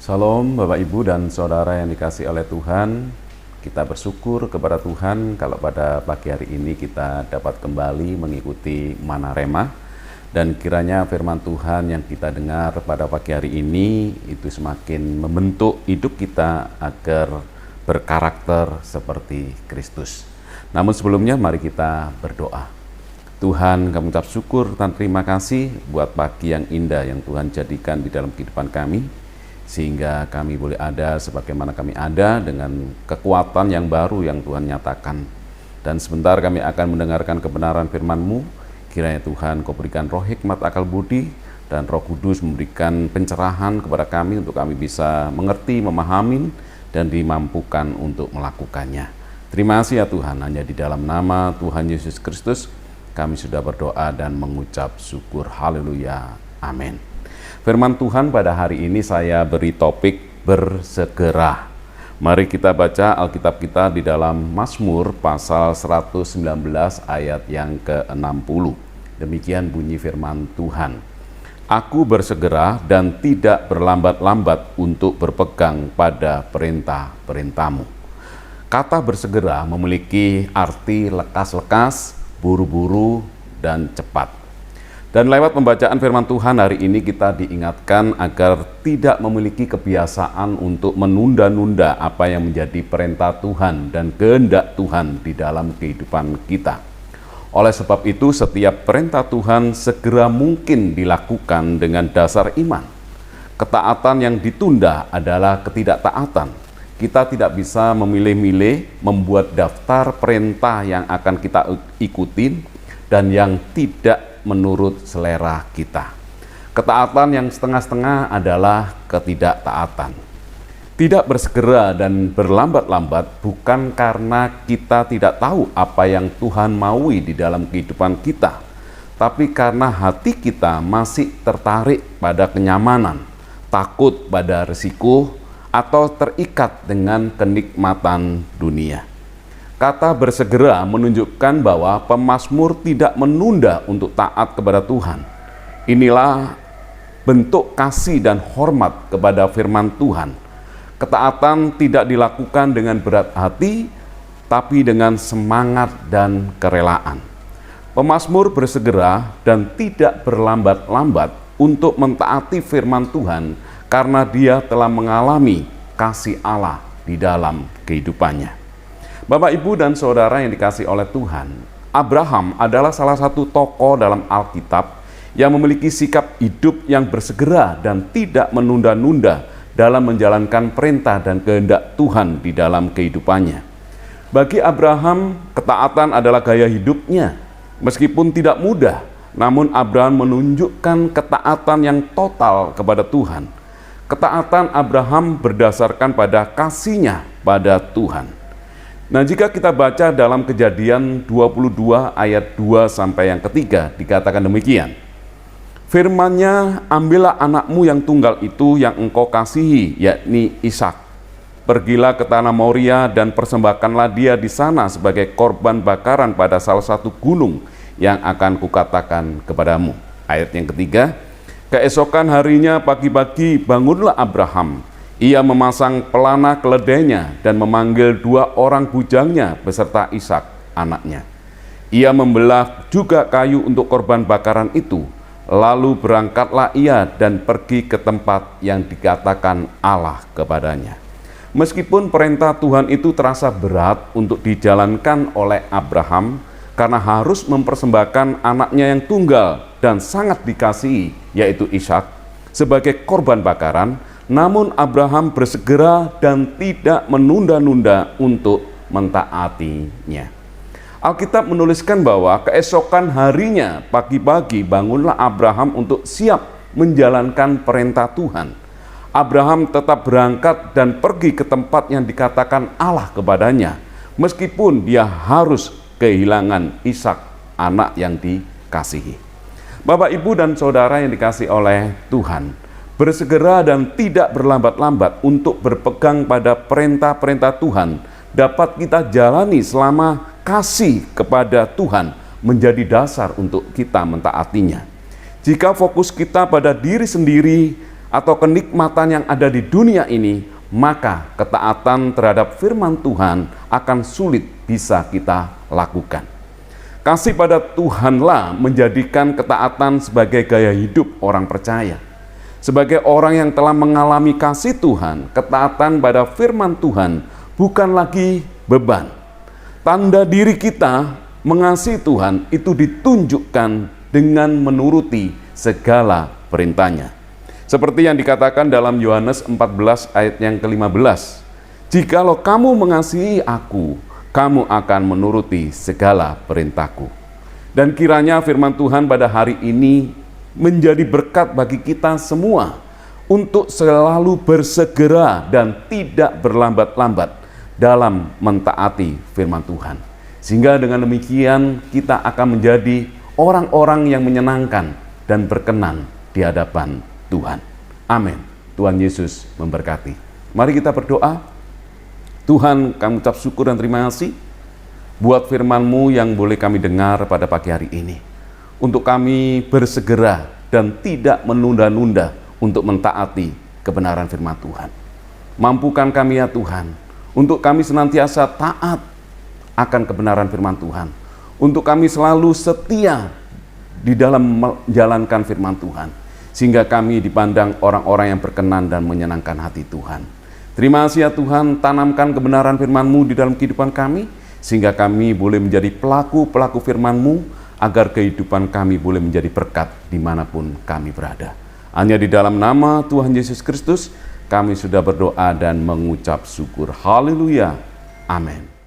Salam Bapak Ibu dan Saudara yang dikasihi oleh Tuhan. Kita bersyukur kepada Tuhan kalau pada pagi hari ini kita dapat kembali mengikuti Mana Rema. Dan kiranya firman Tuhan yang kita dengar pada pagi hari ini itu semakin membentuk hidup kita agar berkarakter seperti Kristus. Namun sebelumnya mari kita berdoa. Tuhan, kami ucap syukur dan terima kasih buat pagi yang indah yang Tuhan jadikan di dalam kehidupan kami, sehingga kami boleh ada sebagaimana kami ada dengan kekuatan yang baru yang Tuhan nyatakan. Dan sebentar kami akan mendengarkan kebenaran firman-Mu. Kiranya Tuhan Kau berikan roh hikmat akal budi dan Roh Kudus memberikan pencerahan kepada kami untuk kami bisa mengerti, memahami dan dimampukan untuk melakukannya. Terima kasih ya Tuhan, hanya di dalam nama Tuhan Yesus Kristus kami sudah berdoa dan mengucap syukur. Haleluya. Amin. Firman Tuhan pada hari ini saya beri topik bersegera. Mari kita baca Alkitab kita di dalam Mazmur pasal 119 ayat yang ke-60. Demikian bunyi firman Tuhan. Aku bersegera dan tidak berlambat-lambat untuk berpegang pada perintah-perintah-Mu. Kata bersegera memiliki arti lekas-lekas, buru-buru, dan cepat. Dan lewat pembacaan firman Tuhan hari ini kita diingatkan agar tidak memiliki kebiasaan untuk menunda-nunda apa yang menjadi perintah Tuhan dan kehendak Tuhan di dalam kehidupan kita. Oleh sebab itu setiap perintah Tuhan segera mungkin dilakukan dengan dasar iman. Ketaatan yang ditunda adalah ketidaktaatan. Kita tidak bisa memilih-milih membuat daftar perintah yang akan kita ikutin dan yang tidak menurut selera kita. Ketaatan yang setengah-setengah adalah ketidaktaatan. Tidak bersegera dan berlambat-lambat bukan karena kita tidak tahu apa yang Tuhan maui di dalam kehidupan kita, tapi karena hati kita masih tertarik pada kenyamanan, takut pada risiko, atau terikat dengan kenikmatan dunia. Kata bersegera menunjukkan bahwa pemazmur tidak menunda untuk taat kepada Tuhan. Inilah bentuk kasih dan hormat kepada firman Tuhan. Ketaatan tidak dilakukan dengan berat hati, tapi dengan semangat dan kerelaan. Pemazmur bersegera dan tidak berlambat-lambat untuk mentaati firman Tuhan karena dia telah mengalami kasih Allah di dalam kehidupannya. Bapak, Ibu, dan Saudara yang dikasihi oleh Tuhan, Abraham adalah salah satu tokoh dalam Alkitab yang memiliki sikap hidup yang bersegera dan tidak menunda-nunda dalam menjalankan perintah dan kehendak Tuhan di dalam kehidupannya. Bagi Abraham, ketaatan adalah gaya hidupnya. Meskipun tidak mudah, namun Abraham menunjukkan ketaatan yang total kepada Tuhan. Ketaatan Abraham berdasarkan pada kasihnya pada Tuhan. Nah, jika kita baca dalam Kejadian 22 ayat 2 sampai yang ketiga, dikatakan demikian. Firman-Nya, ambillah anakmu yang tunggal itu yang engkau kasihi, yakni Ishak. Pergilah ke tanah Moria dan persembahkanlah dia di sana sebagai korban bakaran pada salah satu gunung yang akan kukatakan kepadamu. Ayat yang ketiga, keesokan harinya pagi-pagi bangunlah Abraham. Ia memasang pelana keledainya dan memanggil 2 orang bujangnya beserta Ishak anaknya. Ia membelah juga kayu untuk korban bakaran itu. Lalu berangkatlah ia dan pergi ke tempat yang dikatakan Allah kepadanya. Meskipun perintah Tuhan itu terasa berat untuk dijalankan oleh Abraham karena harus mempersembahkan anaknya yang tunggal dan sangat dikasihi, yaitu Ishak, sebagai korban bakaran, namun Abraham bersegera dan tidak menunda-nunda untuk mentaatinya. Alkitab menuliskan bahwa keesokan harinya pagi-pagi bangunlah Abraham untuk siap menjalankan perintah Tuhan. Abraham tetap berangkat dan pergi ke tempat yang dikatakan Allah kepadanya, meskipun dia harus kehilangan Ishak, anak yang dikasihi. Bapak, Ibu, dan Saudara yang dikasihi oleh Tuhan, bersegera dan tidak berlambat-lambat untuk berpegang pada perintah-perintah Tuhan dapat kita jalani selama kasih kepada Tuhan menjadi dasar untuk kita mentaatinya. Jika fokus kita pada diri sendiri atau kenikmatan yang ada di dunia ini, maka ketaatan terhadap firman Tuhan akan sulit bisa kita lakukan. Kasih pada Tuhanlah menjadikan ketaatan sebagai gaya hidup orang percaya. Sebagai orang yang telah mengalami kasih Tuhan, ketaatan pada firman Tuhan bukan lagi beban. Tanda diri kita mengasihi Tuhan itu ditunjukkan dengan menuruti segala perintahnya. Seperti yang dikatakan dalam Yohanes 14 ayat yang ke-15. Jikalau kamu mengasihi aku, kamu akan menuruti segala perintahku. Dan kiranya firman Tuhan pada hari ini menjadi berkat bagi kita semua untuk selalu bersegera dan tidak berlambat-lambat dalam mentaati firman Tuhan. Sehingga dengan demikian kita akan menjadi orang-orang yang menyenangkan dan berkenan di hadapan Tuhan. Amin. Tuhan Yesus memberkati. Mari kita berdoa. Tuhan, kami ucap syukur dan terima kasih buat firman-Mu yang boleh kami dengar pada pagi hari ini. Untuk kami bersegera dan tidak menunda-nunda untuk mentaati kebenaran firman Tuhan. Mampukan kami ya Tuhan, untuk kami senantiasa taat akan kebenaran firman Tuhan. Untuk kami selalu setia di dalam menjalankan firman Tuhan. Sehingga kami dipandang orang-orang yang berkenan dan menyenangkan hati Tuhan. Terima kasih ya Tuhan, tanamkan kebenaran firman-Mu di dalam kehidupan kami, sehingga kami boleh menjadi pelaku-pelaku firman-Mu, agar kehidupan kami boleh menjadi berkat dimanapun kami berada. Hanya di dalam nama Tuhan Yesus Kristus, kami sudah berdoa dan mengucap syukur. Haleluya. Amin.